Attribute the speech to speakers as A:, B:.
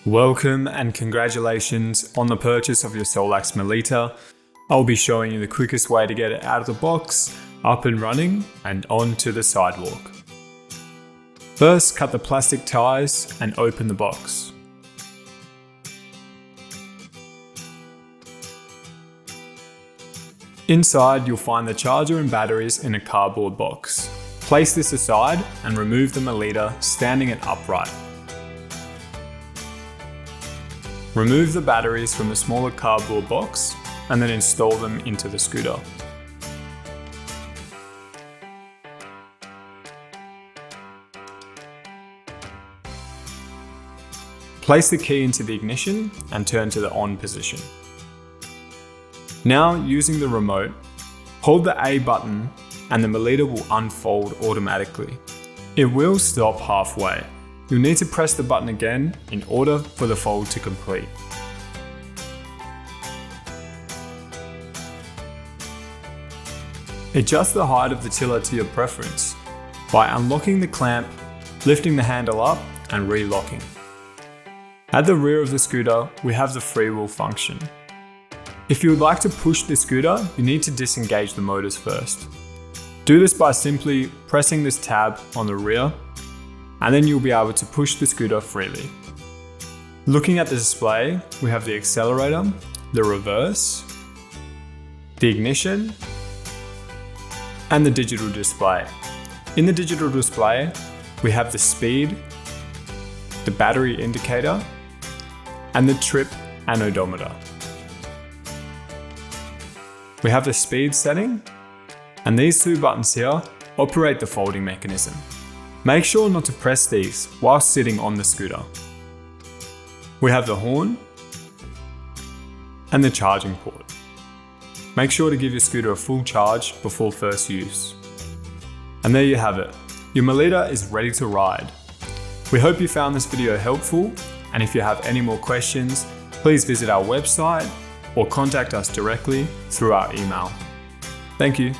A: Welcome and congratulations on the purchase of your Solax Maleta. I'll be showing you the quickest way to get it out of the box, up and running, and onto the sidewalk. First, cut the plastic ties and open the box. Inside, you'll find the charger and batteries in a cardboard box. Place this aside and remove the Maleta, standing it upright. Remove the batteries from the smaller cardboard box and then install them into the scooter. Place the key into the ignition and turn to the on position. Now, using the remote, hold the A button and the Maleta will unfold automatically. It will stop halfway. You'll need to press the button again in order for the fold to complete. Adjust the height of the tiller to your preference by unlocking the clamp, lifting the handle up and re-locking. At the rear of the scooter, we have the Freewheel function. If you would like to push the scooter, you need to disengage the motors first. Do this by simply pressing this tab on the rear, and then you'll be able to push the scooter freely. Looking at the display, we have the accelerator, the reverse, the ignition, and the digital display. In the digital display, we have the speed, the battery indicator, and the trip and odometer. We have the speed setting, and these two buttons here operate the folding mechanism. Make sure not to press these while sitting on the scooter. We have the horn and the charging port. Make sure to give your scooter a full charge before first use. And there you have it. Your Maleta is ready to ride. We hope you found this video helpful, and if you have any more questions, please visit our website or contact us directly through our email. Thank you.